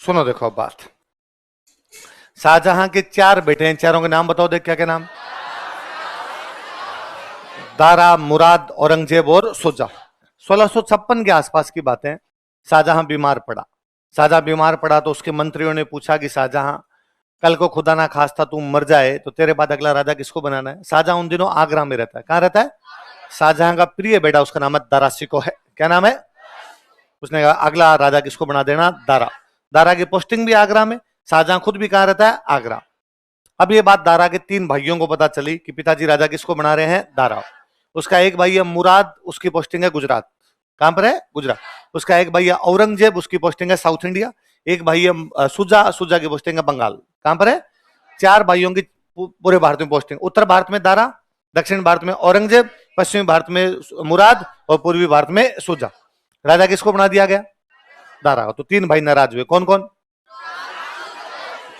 सुनो देखो अब बात। शाहजहां के 4 बेटे हैं, चारों के नाम बताओ देख, क्या क्या नाम? दारा, मुराद, औरंगजेब और शुजा। 1656 के आसपास की बातें। शाहजहां बीमार पड़ा। शाहजहां बीमार पड़ा तो उसके मंत्रियों ने पूछा कि शाहजहां, कल को खुदा ना खास्ता तू मर जाए तो तेरे बाद अगला राजा किसको बनाना है? शाहजहां उन दिनों आगरा में रहता है। कहां रहता है? शाहजहां का प्रिय बेटा, उसका नाम है दारा सिको है। क्या नाम है? उसने कहा अगला राजा किसको बना देना? दारा। दारा की पोस्टिंग भी आगरा में। शाहजहां खुद भी कहां रहता है? आगरा। अब ये बात दारा के 3 भाइयों को पता चली कि पिताजी राजा किसको बना रहे हैं? दारा। उसका एक भाई है मुराद, उसकी पोस्टिंग है गुजरात। कहां पर है? गुजरात। उसका एक भाई है औरंगजेब, उसकी पोस्टिंग है साउथ इंडिया। एक भाई है सुजा, सुजा की पोस्टिंग है बंगाल। कहां पर है? 4 भाइयों की पूरे भारत में पोस्टिंग। उत्तर भारत में दारा, दक्षिण भारत में औरंगजेब, पश्चिमी भारत में मुराद और पूर्वी भारत में सुजा। राजा किसको बना दिया गया? दारा। तो 3 भाई नाराज हुए। कौन कौन?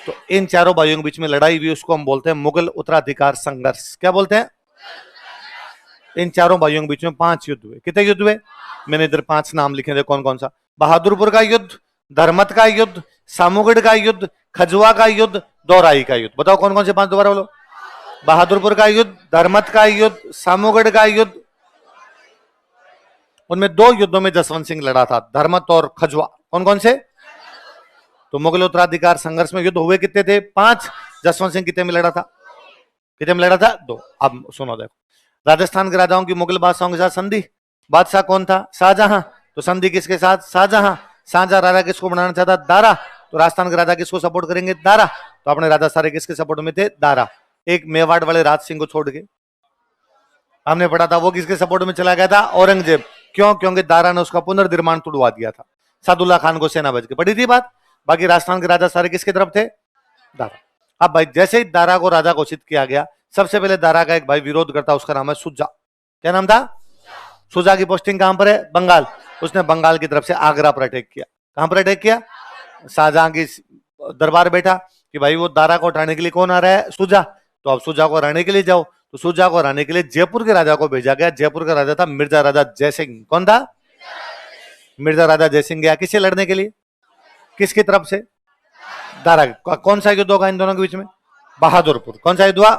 तो इन चारों भाइयों के बीच में लड़ाई हुई, उसको हम बोलते हैं मुगल उत्तराधिकार संघर्ष। क्या बोलते हैं? इन चारों भाइयों के बीच में 5 युद्ध हुए। कितने युद्ध हुए? मैंने इधर 5 नाम लिखे थे। कौन कौन सा? बहादुरपुर का युद्ध, धर्मत का युद्ध, सामूगढ़ का युद्ध, खजुआ का युद्ध, दौराई का युद्ध। बताओ कौन कौन से 5 दोबारा बोलो। बहादुरपुर का युद्ध, धर्मत का युद्ध, सामूगढ़ का युद्ध। उनमें 2 युद्धों में जसवंत सिंह लड़ा था, धर्मत और खजुआ। कौन कौन से? तो मुगल उत्तराधिकार संघर्ष में युद्ध हुए कितने थे? 5। जसवंत सिंह कितने में लड़ा था? कितने में लड़ा था? 2। अब सुनो देखो, राजस्थान के राजाओं की मुगल बादशाहों के साथ संधि। बादशाह कौन था? शाहजहां। तो संधि किसके साथ? शाहजहां। शाहजहां राजा किसको बनाना चाहता? दारा। तो राजस्थान के राजा किसको सपोर्ट करेंगे? दारा। तो अपने राजा सारे किसके सपोर्ट में थे? दारा। एक मेवाड़ वाले राज सिंह को छोड़ के हमने पढ़ा था, वो किसके सपोर्ट में चला गया था? औरंगजेब। क्यों? क्योंकि दारा ने उसका पुनर्निर्माण तुड़वा दिया था। सादुल्ला खान को सेना भेज के। पढ़ी थी बात। बाकी राजस्थान के राजा सारे किसकी तरफ थे? दारा। अब भाई जैसे ही दारा को राजा घोषित किया गया, सबसे पहले दारा का एक भाई विरोध करता, उसका नाम है सुजा। क्या नाम था? सुजा की पोस्टिंग कहां पर है? बंगाल। उसने बंगाल की तरफ से आगरा पर अटैक किया। कहां पर अटैक किया? शाहजहां की दरबार बैठा कि भाई वो दारा को उठाने के लिए कौन आ रहा है? सुजा। तो अब सुजा को हराने के लिए जाओ। तो सुजा को हराने के लिए जयपुर के राजा को भेजा गया। जयपुर का राजा था मिर्जा राजा जयसिंह। कौन था? मिर्जा राजा जयसिंह गया किससे लड़ने के लिए? किसकी तरफ से? दारा। कौन सा युद्ध होगा इन दोनों के बीच में? बहादुरपुर। कौन सा युद्ध हुआ?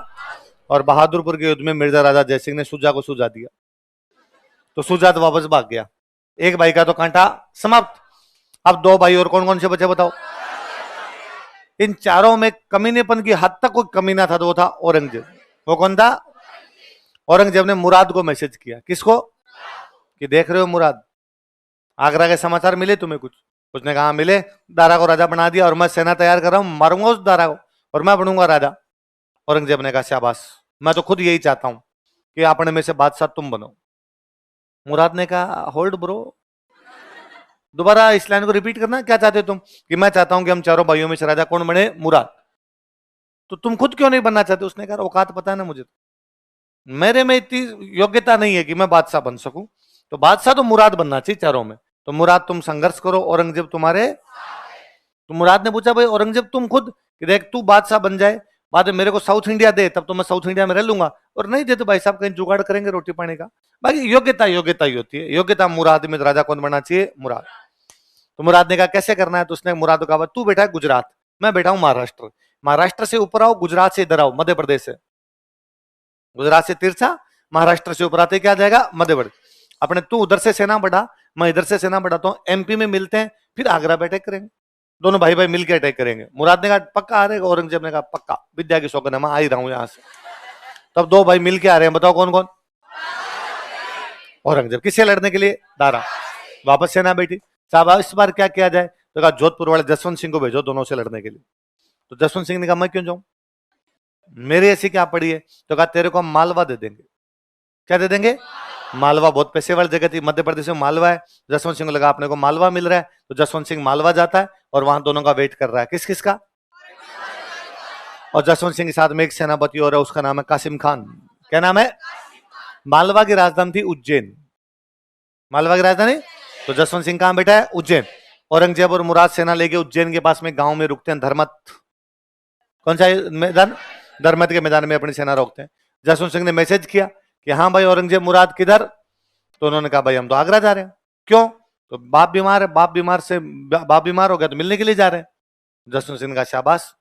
और बहादुरपुर के युद्ध में मिर्जा राजा जयसिंह ने सुजा को सुजा दिया। तो सुजा तो वापस भाग गया। एक भाई का तो कांटा समाप्त। अब 2 भाई और कौन कौन से बचे बताओ? इन चारों में कमीनेपन की हद तक कोई कमी ना था तो वो था औरंगजेब। वो कौन था? औरंगजेब ने मुराद को मैसेज किया। किसको? कि देख रहे हो मुराद, आगरा के समाचार मिले तुम्हें कुछ? उसने कहा मिले। दारा को राजा बना दिया और मैं सेना तैयार कर रहा हूं, मारूंगा उस दारा को और मैं बनूंगा राजा। औरंगजेब ने कहा शाबाश, मैं तो खुद यही चाहता हूं कि अपने में से बादशाह तुम बनो। मुराद ने कहा होल्ड ब्रो, दोबारा इस लाइन को रिपीट करना। क्या चाहते हो तुम? कि मैं चाहता हूं कि हम चारों भाइयों में से राजा कौन बने? मुराद। तो तुम खुद क्यों नहीं बनना चाहते? उसने कहा औकात पता है ना मुझे, मेरे में इतनी योग्यता नहीं है कि मैं बादशाह बन सकूं। तो बादशाह तो मुराद बनना चाहिए चारों में। तो मुराद तुम संघर्ष करो, औरंगजेब तुम्हारे। तो मुराद ने पूछा भाई औरंगजेब तुम खुद, कि देख तू बादशाह बन जाए, बाद में मेरे को साउथ इंडिया दे, तब तो मैं साउथ इंडिया में रह लूंगा, और नहीं दे तो भाई साहब कहीं जुगाड़ करेंगे रोटी पानी का। बाकी योग्यता योग्यता ही होती है। योग्यता मुराद में राजा कौन बनना चाहिए? मुराद। तो मुराद ने कहा कैसे करना है? तो उसने मुराद को कहा तू बैठा है गुजरात, मैं बैठा हूं महाराष्ट्र। महाराष्ट्र से ऊपर आओ, गुजरात से इधर आओ, मध्य प्रदेश से। गुजरात से तिरछा, महाराष्ट्र से ऊपर आते क्या जाएगा? मध्य प्रदेश। अपने तू उधर से सेना बढ़ा, मैं इधर से सेना बढ़ाता हूँ, एमपी में मिलते हैं, फिर आगरा पे अटैक करेंगे। दोनों भाई भाई मिलकर अटैक करेंगे। मुराद ने कहा पक्का आ रहेगा? औरंगजेब ने कहा पक्का, विद्या की सौगंध है, मैं आ ही रहा हूं यहां से। तब 2 भाई मिलके आ रहे हैं। बताओ कौन कौन? औरंगजेब। किससे लड़ने के लिए? दारा। वापस सेना बैठी। साहब इस बार क्या किया जाए? तो कहा जोधपुर वाले जसवंत सिंह को भेजो दोनों से लड़ने के लिए। तो जसवंत सिंह ने कहा मैं क्यों जाऊं, मेरी ऐसी क्या पड़ी है? तो कहा तेरे को हम मालवा दे देंगे। क्या दे देंगे? मालवा। बहुत पैसे वाली जगह थी, मध्य प्रदेश में मालवा है। जसवंत सिंह को लगा अपने को मालवा मिल रहा है, तो जसवंत सिंह मालवा जाता है और वहां दोनों का वेट कर रहा है। किस किस का? और जसवंत सिंह के साथ में एक सेनापति और है, उसका नाम है कासिम खान। क्या नाम है? मालवा की राजधानी थी उज्जैन। मालवा की राजधानी। तो जसवंत सिंह कहां बैठा है? उज्जैन। औरंगजेब और मुराद सेना लेके उज्जैन के पास में गांव में रुकते हैं, धर्मत। कौन सा मैदान? धर्मत के मैदान में अपनी सेना रोकते हैं। जसवंत सिंह ने मैसेज किया कि हाँ भाई औरंगजेब मुराद किधर? तो उन्होंने कहा भाई हम तो आगरा जा रहे हैं। क्यों? तो बाप बीमार है, बाप बीमार हो गया तो मिलने के लिए जा रहे हैं। जसवंत सिंह का शाबाश,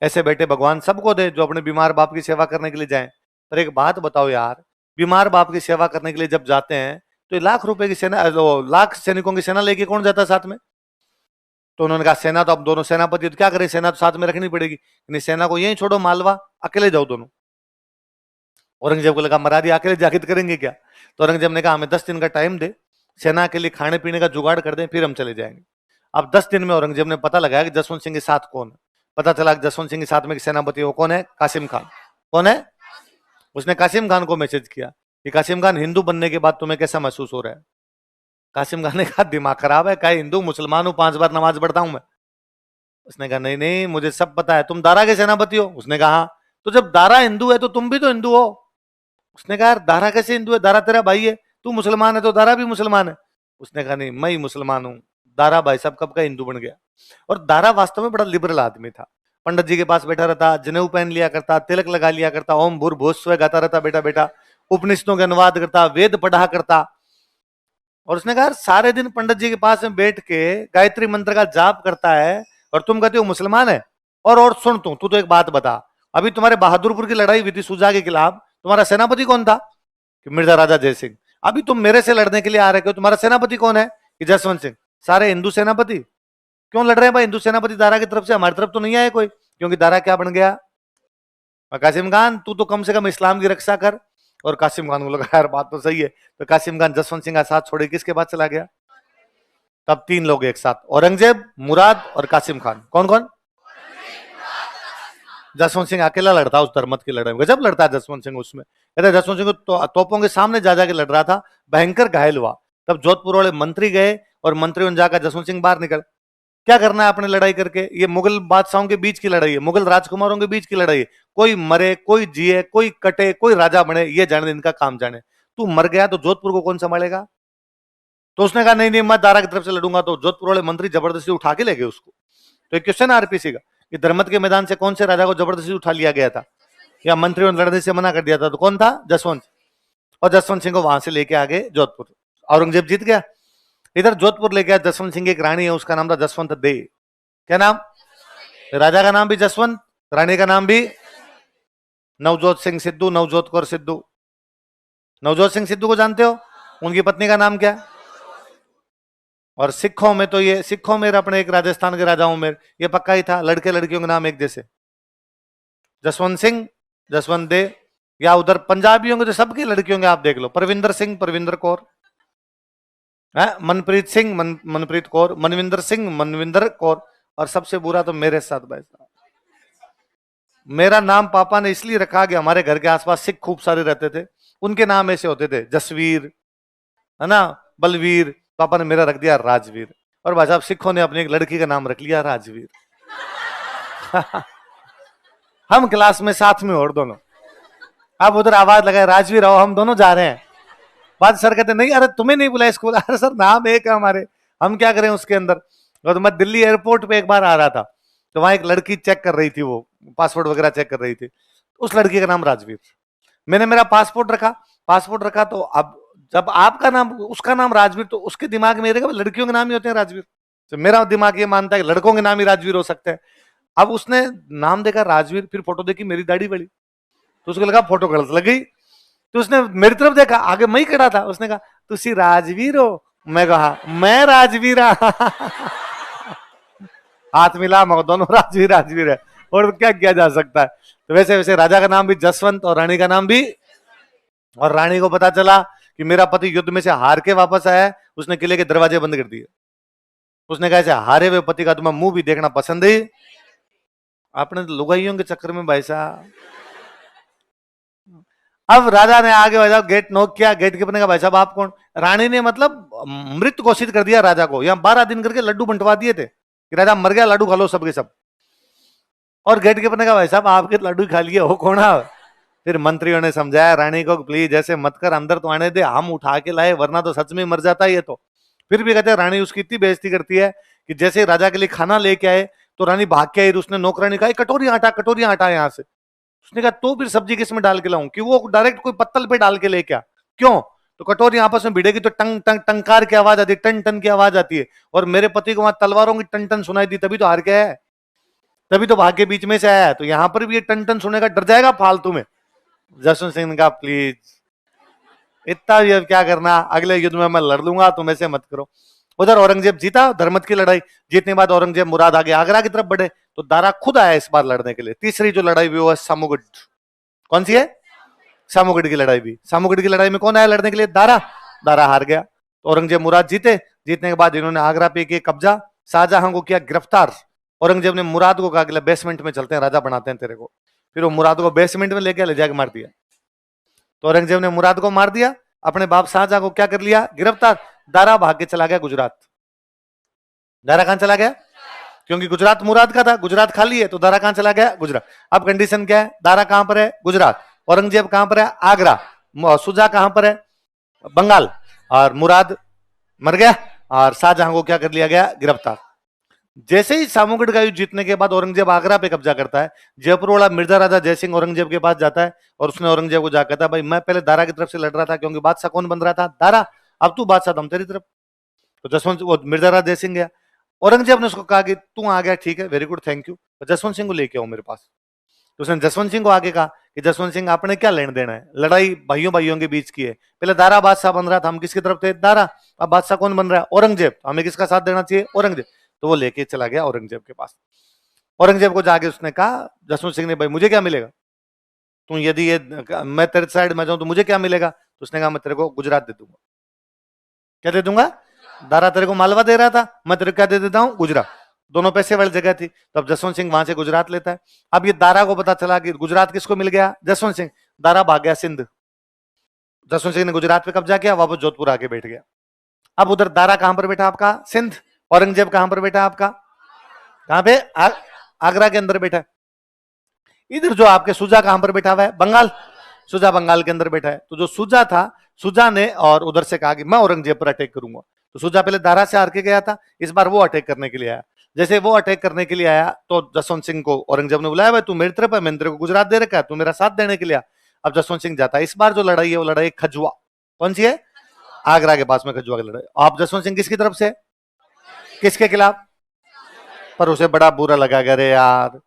ऐसे बेटे भगवान सबको दे जो अपने बीमार बाप की सेवा करने के लिए जाएं। पर एक बात बताओ यार, बीमार बाप की सेवा करने के लिए जब जाते हैं तो ये लाख रुपए की सेना, लाख सैनिकों की सेना लेके कौन जाता है साथ में? तो उन्होंने कहा सेना तो अब दोनों सेनापति तो क्या करें, सेना तो साथ में रखनी पड़ेगी, नहीं सेना को यहीं छोड़ो, मालवा अकेले जाओ दोनों। औरंगजेब को लगा मरा दिया, अकेले जाके करेंगे क्या? तो औरंगजेब ने कहा हमें 10 दिन का टाइम दे, सेना के लिए खाने पीने का जुगाड़ कर दें, फिर हम चले जाएंगे। अब 10 दिन में औरंगजेब ने पता लगाया कि जसवंत सिंह के साथ कौन है। पता चला कि जसवंत सिंह के साथ में सेनापति वो कौन है? कासिम खान। कौन है? उसने कासिम खान को मैसेज किया कि कासिम खान, हिंदू बनने के बाद तुम्हें कैसा महसूस हो रहा है? कासिम खान ने कहा दिमाग खराब है, क्या हिंदू मुसलमान हूं, 5 बार नमाज पढ़ता हूं मैं। उसने कहा नहीं नहीं, मुझे सब पता है, तुम दारा के सेनापति हो? उसने कहा हाँ। तो जब दारा हिंदू है तो तुम भी तो हिंदू हो। उसने कहा यार दारा कैसे हिंदू है, दारा तेरा भाई है, तू मुसलमान है तो दारा भी मुसलमान है। उसने कहा नहीं, मैं ही मुसलमान हूँ, दारा भाई साहब कब का हिंदू बन गया। और दारा वास्तव में बड़ा लिबरल आदमी था, पंडित जी के पास बैठा रहता, जनेऊ पहन लिया करता, तिलक लगा लिया करता, ओम भूर्भुवस्सुवः गाता रहता बेटा बेटा, उपनिषदों के अनुवाद करता, वेद पढ़ा करता। और उसने कहा सारे दिन पंडित जी के पास में बैठ के गायत्री मंत्र का जाप करता है और तुम कहते हो मुसलमान है। और सुन, तू तो एक बात बता, अभी तुम्हारे बहादुरपुर की लड़ाई हुई थी सुजा के खिलाफ, तुम्हारा सेनापति कौन था? कि मिर्जा राजा जय सिंह। अभी तुम मेरे से लड़ने के लिए आ रहे हो, तुम्हारा सेनापति कौन है? कि जसवंत सिंह। सारे हिंदू सेनापति क्यों लड़ रहे हैं भाई? हिंदू सेनापति दारा की तरफ से, हमारी तरफ तो नहीं आए कोई, क्योंकि दारा क्या बन गया? कासिम खान तू तो कम से कम इस्लाम की रक्षा कर। और कासिम खान को लगा यार बात तो सही है, तो कासिम खान जसवंत सिंह का साथ छोड़े किसके पास चला गया? तब 3 लोग एक साथ, औरंगजेब, मुराद और कासिम खान। कौन कौन? जसवंत सिंह अकेला लड़ता उस धर्मत की लड़ाई में, गजब लड़ता है जसवंत सिंह उसमें। कहते जसवंत सिंह को तोपों के सामने जा जाके लड़ रहा था, भयंकर घायल हुआ। तब जोधपुर वाले मंत्री गए और मंत्रियों ने जाकर जसवंत सिंह बाहर निकल, क्या करना है अपने लड़ाई करके, ये मुगल बादशाहों के बीच की लड़ाई है, मुगल राजकुमारों के बीच की लड़ाई है, कोई मरे कोई जिए, कोई कटे कोई राजा बने, ये जाने इनका काम जाने। तू मर गया तो जोधपुर को कौन संभालेगा? तो उसने कहा नहीं नहीं, मैं दारा की तरफ से लड़ूंगा। तो जोधपुर वाले मंत्री जबरदस्ती उठा के ले गए उसको। तो एक क्वेश्चन आरपीसी का, कि धर्मत के मैदान से कौन से राजा को जबरदस्ती उठा लिया गया था, या मंत्रियों ने लड़ने से मना कर दिया था? तो कौन था? जसवंत। और जसवंत सिंह को वहां से लेके आ गए जोधपुर, औरंगजेब जीत गया। इधर जोधपुर लेके आया जसवंत सिंह की एक रानी है, उसका नाम था जसवंत दे। क्या नाम? राजा का नाम भी जसवंत, रानी का नाम भी नवजोत सिंह सिद्धू, नवजोत कौर सिद्धू। नवजोत सिंह सिद्धू को जानते हो? उनकी पत्नी का नाम क्या? और सिखों में तो ये, सिखों में अपने एक राजस्थान के राजाओं में ये पक्का ही था, लड़के लड़कियों के नाम एक जैसे, जसवंत सिंह, जसवंत दे। या उधर पंजाबियों के तो सबकी लड़कियों के आप देख लो, परविंदर सिंह, परविंदर कौर, मनप्रीत सिंह, मनप्रीत कौर, मनविंदर सिंह, मनविंदर कौर। और सबसे बुरा तो मेरे साथ भाई साहब, मेरा नाम पापा ने इसलिए रखा कि हमारे घर के आसपास सिख खूब सारे रहते थे, उनके नाम ऐसे होते थे, जसवीर है ना, बलवीर, पापा ने मेरा रख दिया राजवीर। और भाई साहब सिखों ने अपनी एक लड़की का नाम रख लिया राजवीर। हम क्लास में साथ में और दोनों, अब उधर आवाज लगाए राजवीर आओ, हम दोनों जा रहे हैं। बाद सर कहते नहीं, अरे तुम्हें नहीं बुलाया स्कूल। अरे सर नाम एक है हमारे, हम क्या करें उसके अंदर। तो मैं दिल्ली एयरपोर्ट पे एक बार आ रहा था, तो वहां एक लड़की चेक कर रही थी, वो पासपोर्ट वगैरह चेक कर रही थी, उस लड़की का नाम राजवीर। मैंने मेरा पासपोर्ट रखा तो अब जब आपका नाम, उसका नाम राजवीर, तो उसके दिमाग में रहेगा लड़कियों के नाम ही होते हैं राजवीर। तो मेरा दिमाग ये मानता है कि लड़कों के नाम ही राजवीर हो सकते हैं। अब उसने नाम देखा राजवीर, फिर फोटो देखी, मेरी दाढ़ी बड़ी, तो उसको लगा फोटो गलत लग गई। तो उसने मेरी तरफ देखा, आगे मैं ही खड़ा था, उसने कहा तुसी राजवीर हो? मैं कहा मैं राजवीर। हाथ मिला, मैं दोनों राजवीर राजवीर है, और क्या किया जा सकता है। तो वैसे वैसे राजा का नाम भी जसवंत और रानी का नाम भी। और रानी को पता चला कि मेरा पति युद्ध में से हार के वापस आया है, उसने किले के दरवाजे बंद कर दिए। उसने कहा ऐसे हारे हुए पति का तुम्हें मुंह भी देखना पसंद है? आपने लुगाइयों के चक्कर में भाई साहब। अब राजा ने आगे भाई साहब गेट नॉक किया, गेट कीपर ने कहा भाई साहब आप कौन? रानी ने मतलब मृत घोषित कर दिया राजा को, यहाँ 12 दिन करके लड्डू बंटवा दिए थे कि राजा मर गया, लड्डू खा लो सबके सब। और गेट कीपर ने कहा भाई साहब आपके लड्डू खा लिए हो कौन? फिर मंत्रियों ने समझाया रानी को प्लीज ऐसे मत कर, अंदर तो आने दे, हम उठा के लाए वरना तो सच में मर जाता ये तो। फिर भी कहते हैं रानी उसकी इतनी बेइज्जती करती है कि जैसे राजा के लिए खाना लेके आए तो रानी भाग के आई, उसने नौकरानी कहा कटोरी आटा यहाँ से। उसने कहा तो फिर सब्जी किस में डाल के लाऊं, कि वो डायरेक्ट कोई पत्तल पे डाल के लेके आ। क्यों? तो कटोरी आपस में भिड़ेगी तो टंग टंग टंकार की आवाज आती है, टन टन की आवाज आती है, और मेरे पति को वहां तलवारों की टन टन सुनाई दी, तभी तो हार गया है। तभी तो भाग के बीच में से आया है। तो यहां पर भी ये टन टन सुनेगा, डर जाएगा फालतू में। जसवंत सिंह ने कहा प्लीज इतना भी अब क्या करना, अगले युद्ध में मैं लड़ लूंगा, तुम ऐसे मत करो। उधर औरंगजेब जीता धर्मत की लड़ाई। जीतने के बाद औरंगजेब मुराद आगे आगरा की तरफ बढ़े, तो दारा खुद आया इस बार लड़ने के लिए। तीसरी जो लड़ाई हुई वो है सामुगढ़। कौन सी है? सामुगढ़ की लड़ाई भी। सामुगढ़ की लड़ाई में कौन आया लड़ने के लिए? दारा। दारा हार गया, तो औरंगजेब मुराद जीते। जीतने के बाद इन्होंने आगरा पे किया कब्जा, शाहजहां को किया गिरफ्तार। औरंगजेब ने मुराद को कहा बेसमेंट में चलते हैं, राजा बनाते हैं तेरे को। फिर वो मुराद को बेसमेंट में ले जाके मार दिया। तो औरंगजेब ने मुराद को मार दिया, अपने बाप शाहजहां को क्या कर लिया? गिरफ्तार। दारा भाग के चला गया गुजरात। दारा कहां चला गया? क्योंकि गुजरात मुराद का था, गुजरात खाली है, तो दारा कहां चला गया? गुजरात। अब कंडीशन क्या है? दारा कहां पर है? गुजरात। औरंगजेब कहां पर है? आगरा। सुजा कहां पर है? बंगाल। और मुराद मर गया, और शाहजहां को क्या कर लिया गया? गिरफ्तार। जैसे ही सामुगढ़ का युद्ध जीतने के बाद औरंगजेब आगरा पे कब्जा करता है। जयपुर वाला मिर्जा राजा जयसिंह औरंगजेब के पास जाता है, और उसने औरंगजेब को जाकर कहता भाई मैं पहले दारा की तरफ से लड़ रहा था, क्योंकि बादशाह कौन बन रहा था? दारा। अब तू बादशाह, तो हम तेरी तरफ। तो जसवंत वो मिर्जा राजा जयसिंह गया। औरंगजेब ने उसको कहा कि तू आ गया, ठीक है, very good, thank you, Jaswant Singh को लेके आओ मेरे पास। तो उसने जसवंत सिंह को आगे कहा कि जसवंत सिंह आपने क्या लेन देना है, लड़ाई भाइयों भाइयों के बीच की है। पहले दारा बादशाह बन रहा था, हम किसकी तरफ थे? दारा। अब बादशाह कौन बन रहा है? औरंगजेब। हमें किसका साथ देना चाहिए? औरंगजेब। तो वो लेके चला गया औरंगजेब के पास। औरंगजेब को जाके उसने कहा, जसवंत सिंह ने, भाई मुझे क्या मिलेगा? तू यदि ये मैं तेरे साइड में जाऊं तो मुझे क्या मिलेगा? तो उसने कहा मैं तेरे को गुजरात दे दूंगा। क्या दे दूंगा? दारा तेरे को मालवा दे रहा था, मैं तेरे को क्या दे देता हूं? गुजरात। दोनों पैसे वाली जगह थी। तो अब जसवंत सिंह वहां से गुजरात लेता है। अब ये दारा को पता चला कि गुजरात किसको मिल गया? जसवंत सिंह। दारा भाग गया सिंध। जसवंत सिंह ने गुजरात पे कब्जा किया, वापस जोधपुर आके बैठ गया। अब उधर दारा कहां पर बैठा आपका? सिंध। औरंगजेब कहां पर बैठा आपका? कहां पे? आगरा के अंदर बैठा। इधर जो आपके सुजा कहां पर बैठा हुआ है? बंगाल। सुजा बंगाल के अंदर बैठा है। तो जो सुजा था, सुजा ने और उधर से कहा कि मैं औरंगजेब पर अटैक करूंगा। तो सुजा पहले दारा से हार के गया था, इस बार वो अटैक करने के लिए आया। जैसे वो अटैक करने के लिए आया, तो जसवंत सिंह को औरंगजेब ने बुलाया, भाई तू मेरी तरफ है, मैंने तेरे को गुजरात दे रखा है, तू मेरा साथ देने के लिए। अब जसवंत सिंह जाता है। इस बार जो लड़ाई है वो लड़ाई खजुआ। कौन सी है? आगरा के पास में खजुआ की लड़ाई। आप जसवंत सिंह किसकी तरफ से? किसके खिलाफ? पर उसे बड़ा बुरा लगा, अरे यार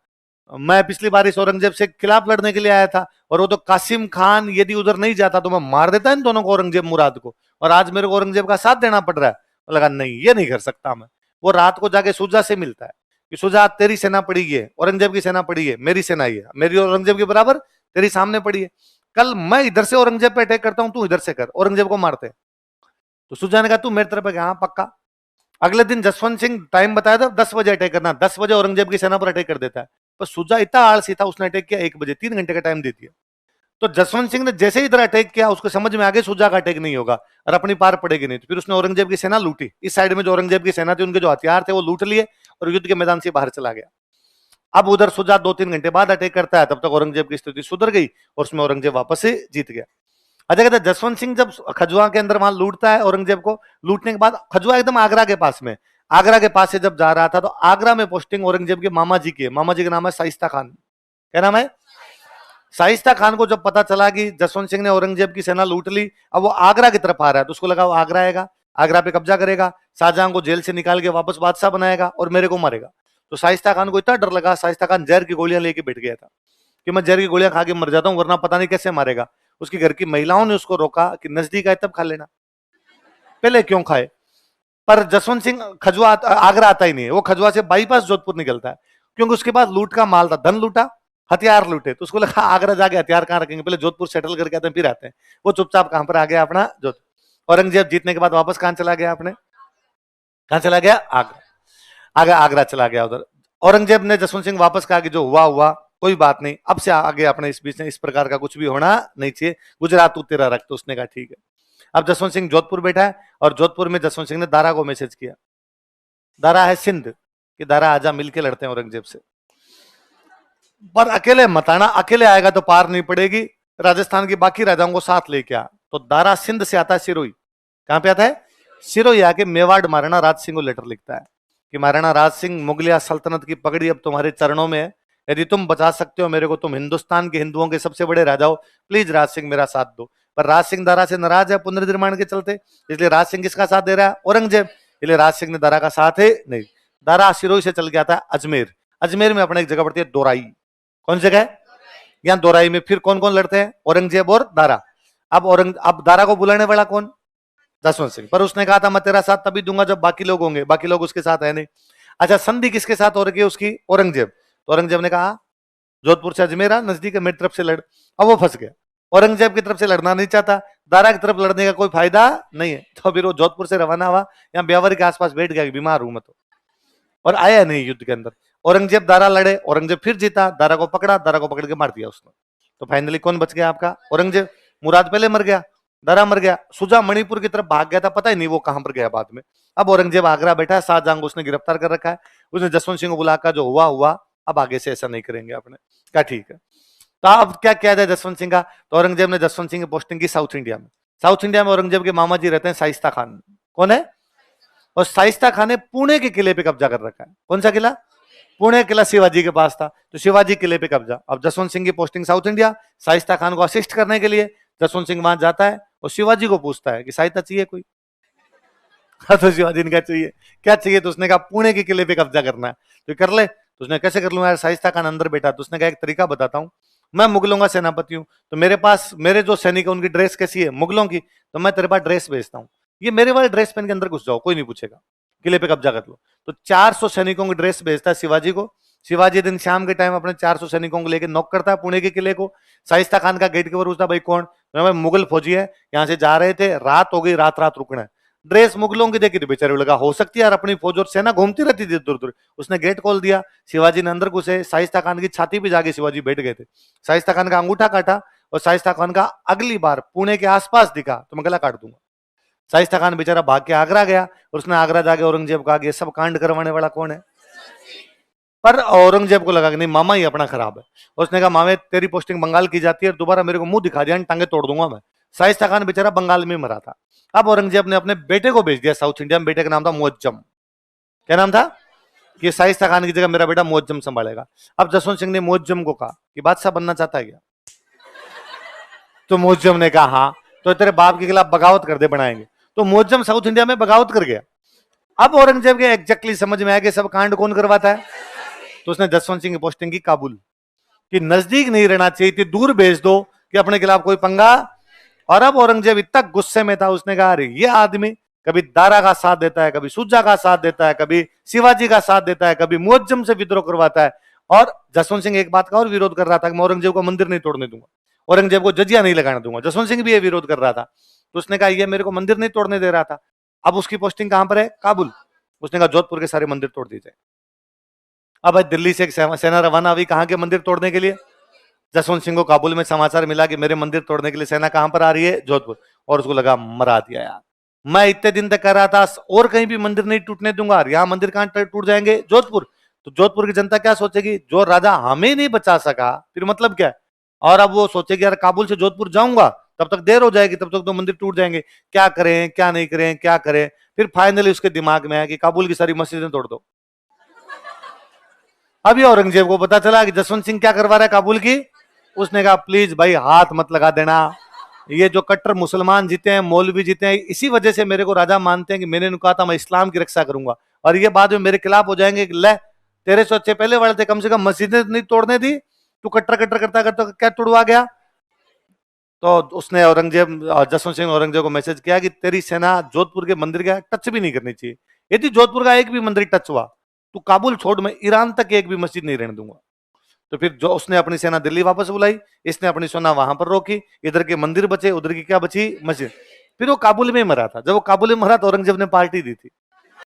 मैं पिछली बार इस औरंगजेब से खिलाफ लड़ने के लिए आया था, और वो तो कासिम खान यदि उधर नहीं जाता तो मैं मार देता इन दोनों को, औरंगजेब मुराद को, और आज मेरे को औरंगजेब का साथ देना पड़ रहा है। तो लगा नहीं, ये नहीं कर सकता मैं। वो रात को जाके सुजा से मिलता है कि सुजा तेरी सेना पड़ी है, औरंगजेब की सेना पड़ी है, मेरी सेना ही है, मेरी औरंगजेब के बराबर तेरी सामने पड़ी है। कल मैं इधर से औरंगजेब पे अटैक करता हूं, तू इधर से कर, औरंगजेब को मारते हैं। तो सुजा ने कहा तू मेरी तरफ है? हाँ पक्का। अगले दिन जसवंत सिंह टाइम बताया था 10 बजे अटैक करना, 10 बजे औरंगजेब की सेना पर अटैक कर देता है। पर सुजा इतना आलसी था, उसने अटैक किया 1 बजे, 3 घंटे का टाइम दे दिया। तो जसवंत सिंह ने जैसे ही इधर अटैक किया, उसको समझ में आ गया सुजा का अटैक नहीं होगा और अपनी पार पड़ेगी नहीं। तो फिर उसने औरंगजेब की सेना लूटी। इस साइड में जो औरंगजेब की सेना थी, उनके जो हथियार थे वो लूट लिए और युद्ध के मैदान से बाहर चला गया। अब उधर सुजा 2-3 घंटे बाद अटैक करता है, तब तक औरंगजेब की स्थिति सुधर गई और उसमें औरंगजेब वापस से जीत गया। अच्छा कहता है जसवंत सिंह जब खजुआ के अंदर वहां लूटता है औरंगजेब को, लूटने के बाद खजुआ एकदम आगरा के पास में, आगरा के पास से जब जा रहा था तो आगरा में पोस्टिंग औरंगजेब के मामा जी की है। मामा जी का नाम है शाइस्ता खान। क्या नाम है? शाइस्ता खान को जब पता चला कि जसवंत सिंह ने औरंगजेब की सेना लूट ली, अब वो आगरा की तरफ आ रहा है, तो उसको लगा वो आगरा आएगा, आगरा पे कब्जा करेगा, शाहजहां को जेल से निकाल के वापस बादशाह बनाएगा और मेरे को मारेगा। तो शाइस्ता खान को इतना डर लगा, शाइस्ता खान जहर की गोलियां लेके बैठ गया था कि मैं जहर की गोलियां खा के मर जाता हूं, वरना पता नहीं कैसे मारेगा। उसके घर की महिलाओं ने उसको रोका कि नजदीक आए तब खा लेना, पहले क्यों खाए। पर जसवंत सिंह खजुआ आगरा आता ही नहीं है, वो खजुआ से बाईपास जोधपुर निकलता है, क्योंकि उसके पास लूट का माल था, धन लूटा, हथियार लूटे। तो उसको लगा आगरा जाके हथियार कहां रखेंगे, पहले जोधपुर सेटल करके आते हैं फिर आते हैं। वो चुपचाप कहां पर आ गया? अपना जोधपुर। औरंगजेब जीतने के बाद वापस कहां चला गया? अपने कहां चला गया? आगरा। आगे आगरा चला गया उधर। औरंगजेब ने जसवंत सिंह वापस कहा कि जो हुआ हुआ, कोई बात नहीं, अब से आगे अपने इस बीच में इस प्रकार का कुछ भी होना नहीं चाहिए, गुजरात तू तेरा रख। तो उसने कहा ठीक है। अब जसवंत सिंह जोधपुर बैठा है और जोधपुर में जसवंत सिंह ने दारा को मैसेज किया, दारा है सिंध, कि दारा आजा मिलके लड़ते हैं औरंगजेब से, पर अकेले मत आना, अकेले आएगा तो पार नहीं पड़ेगी, राजस्थान की बाकी राजाओं को साथ लेके आ। तो दारा सिंध से आता है सिरोही। कहां पे आता है? सिरोही आके मेवाड़ महाराणा राज सिंह को लेटर लिखता है कि महाराणा राज सिंह, मुगलिया सल्तनत की पगड़ी अब तुम्हारे चरणों में है, यदि तुम बचा सकते हो मेरे को, तुम हिंदुस्तान के हिंदुओं के सबसे बड़े राजा हो, प्लीज राज सिंह मेरा साथ दो। पर राज सिंह दारा से नाराज है पुनर्निर्माण के चलते, इसलिए राज सिंह किसका साथ दे रहा है? औरंगजेब। इसलिए राज सिंह ने दारा का साथ है नहीं। दारा सिरोही से चल गया था अजमेर। अजमेर में अपने एक जगह पड़ती है दोराई। कौन सी जगह है? यहाँ दोराई में फिर कौन कौन लड़ते हैं? औरंगजेब और दारा। अब दारा को बुलाने वाला कौन? जसवंत सिंह। पर उसने कहा था मैं तेरा साथ तभी दूंगा जब बाकी लोग होंगे, बाकी लोग उसके साथ है नहीं। अच्छा, संधि किसके साथ हो रही है उसकी? औरंगजेब। तो औरंगजेब ने कहा जोधपुर से अजमेर नजदीक है, मेरी तरफ से लड़। अब वो फंस गया, औरंगजेब की तरफ से लड़ना नहीं चाहता, दारा की तरफ लड़ने का कोई फायदा नहीं है। तो फिर वो जोधपुर से रवाना हुआ, यहाँ ब्यावर के आसपास बैठ गया, बीमार हूं मैं तो, और आया नहीं युद्ध के अंदर। औरंगजेब दारा लड़े, औरंगजेब फिर जीता, दारा को पकड़ा, दारा को पकड़ के मार दिया उसने। तो फाइनली कौन बच गया आपका? औरंगजेब। मुराद पहले मर गया, दारा मर गया, सुजा मणिपुर की तरफ भाग गया था, पता ही नहीं वो कहां पर गया बाद में। अब औरंगजेब आगरा बैठा है, शाहजहां को उसने गिरफ्तार कर रखा है। उसने जसवंत सिंह को बुलाकर जो हुआ हुआ, अब आगे से ऐसा नहीं करेंगे आपने। क्या ठीक है, तो अब क्या किया जाए जसवंत सिंह का? तो औरंगजेब ने जसवंत सिंह की पोस्टिंग की साउथ इंडिया में। साउथ इंडिया में औरंगजेब के मामा जी रहते हैं शाइस्ता खान। कौन है? और शाइस्ता खान ने पुणे के किले पे कब्जा कर रखा है। कौन सा किला? पुणे किला शिवाजी के पास था, तो शिवाजी किले पे कब्जा। अब जसवंत सिंह की posting south India, Shaista Khan को असिस्ट करने के लिए जसवंत सिंह वहां जाता है और शिवाजी को पूछता है कि शाइस्ता चाहिए कोई? हाँ, तो शिवाजी ने क्या चाहिए, क्या चाहिए? तो उसने कहा पुणे के किले पे कब्जा करना है, तो कर ले। तो उसने कैसे कर लूंगा यार, शाइस्ता खान अंदर बैठा। तो उसने कहा एक तरीका बताता हूँ, मैं मुगलों का सेनापति हूँ, तो मेरे पास मेरे जो सैनिक है उनकी ड्रेस कैसी है? मुगलों की। तो मैं तेरे पास ड्रेस भेजता हूँ, ये मेरे वाले ड्रेस पहन के अंदर घुस जाओ, कोई नहीं पूछेगा, किले पे कब्जा कर लो। तो 400 सैनिकों की ड्रेस भेजता है शिवाजी को। शिवाजी दिन शाम के टाइम अपने 400 सैनिकों को लेकर नॉक करता है पुणे के किले को। शाइस्ता खान का गेट के ऊपर पूछता भाई कौन? मैं मुगल फौजी है, यहाँ से जा रहे थे, रात हो गई, रात रात रुकना है। ड्रेस मुगलों की देखी तो बेचारे लगा हो सकती है यार, अपनी फौज और सेना घूमती रहती थी दूर दूर। उसने गेट खोल दिया, शिवाजी ने अंदर घुसे, शाइस्ता खान की छाती पे जाके शिवाजी बैठ गए थे। शाइस्ता खान का अंगूठा काटा, और शाइस्ता खान का अगली बार पुणे के आसपास दिखा तो मैं गला काट दूंगा। शाइस्ता खान बेचारा भाग के आगरा गया, और उसने आगरा जाके औरंगजेब को आगे सब कांड करवाने वाला कौन है? पर औरंगजेब को लगा कि नहीं, मामा ही अपना खराब है। उसने कहा मामे तेरी पोस्टिंग बंगाल की जाती है, दोबारा मेरे को मुंह दिखा दिया टांगे तोड़ दूंगा मैं। शाइस्ता खान बेचारा बंगाल में मरा था। अब औरंगजेब ने अपने बेटे को भेज दिया साउथ इंडिया में, बेटे का नाम था मुअज्जम। क्या नाम था? कि शाइस्ता खान की जगह मेरा बेटा मुअज्जम संभालेगा। अब जसवंत सिंह ने मुअज्जम को कहा कि बादशाह बनना चाहता है क्या? तो मुअज्जम ने कहा हाँ। तो तेरे बाप के खिलाफ बगावत कर दे, बनाएंगे। तो मुअज्जम साउथ इंडिया में बगावत कर गया। अब औरंगजेब के एग्जैक्टली समझ में आया कि सब कांड कौन करवाता है। तो उसने जसवंत सिंह की पोस्टिंग की काबुल, कि नजदीक नहीं रहना चाहिए थी, दूर भेज दो कि अपने खिलाफ कोई पंगा। और अब औरंगजेब इतना गुस्से में था, उसने कहा अरे ये आदमी कभी दारा का साथ देता है, कभी सुजा का साथ देता है, कभी शिवाजी का साथ देता है, कभी मुअज्जम से विद्रोह करवाता है। और जसवंत सिंह एक बात का और विरोध कर रहा था कि मैं औरंगजेब को मंदिर नहीं तोड़ने दूंगा, औरंगजेब को जजिया नहीं लगाने दूंगा। जसवंत सिंह भी ये विरोध कर रहा था। तो उसने कहा ये मेरे को मंदिर नहीं तोड़ने दे रहा था। अब उसकी पोस्टिंग कहां पर है? काबुल। उसने कहा जोधपुर के सारे मंदिर तोड़ दिए जाए। अब दिल्ली से एक सेना रवाना हुई, कहां के मंदिर तोड़ने के लिए? जसवंत सिंह को काबुल में समाचार मिला कि मेरे मंदिर तोड़ने के लिए सेना कहां पर आ रही है? जोधपुर। और उसको लगा मरा दिया यार, मैं इतने दिन तक कह रहा था और कहीं भी मंदिर नहीं टूटने दूंगा, यहाँ मंदिर कहां टूट जाएंगे? जोधपुर। तो जोधपुर की जनता क्या सोचेगी, जो राजा हमें नहीं बचा सका फिर मतलब क्या है? और अब वो सोचेगी यार काबुल से जोधपुर जाऊंगा तब तक देर हो जाएगी, तब तक तो मंदिर टूट जाएंगे, क्या करें क्या नहीं करें क्या करें। फिर फाइनली उसके दिमाग में आया कि काबुल की सारी मस्जिदें तोड़ दो। अभी औरंगजेब को पता चला कि जसवंत सिंह क्या करवा रहा है काबुल की। उसने कहा प्लीज भाई हाथ मत लगा देना, ये जो कट्टर मुसलमान जीते हैं, मौलवी जीते हैं, इसी वजह से मेरे को राजा मानते हैं कि मैंने कहा था मैं इस्लाम की रक्षा करूंगा, और ये बाद में मेरे खिलाफ हो जाएंगे। ले तेरे से अच्छे पहले वाले थे, कम से कम मस्जिदें नहीं तोड़ने दी, तू कट्टर कट्टर करता करता क्या तुड़वा गया। तो उसने औरंगजेब जसवंत सिंह ने औरंगजेब को मैसेज किया कि तेरी सेना जोधपुर के मंदिर का टच भी नहीं करनी चाहिए, यदि जोधपुर का एक भी मंदिर टच हुआ तो काबुल छोड़ मैं ईरान तक एक भी मस्जिद नहीं रहने दूंगा। तो फिर जो उसने अपनी सेना दिल्ली वापस बुलाई, इसने अपनी सेना वहां पर रोकी, इधर के मंदिर बचे, उधर की क्या बची? मस्जिद। फिर वो काबुल में मरा था। जब वो काबुल में मरा तो औरंगजेब ने पार्टी दी थी।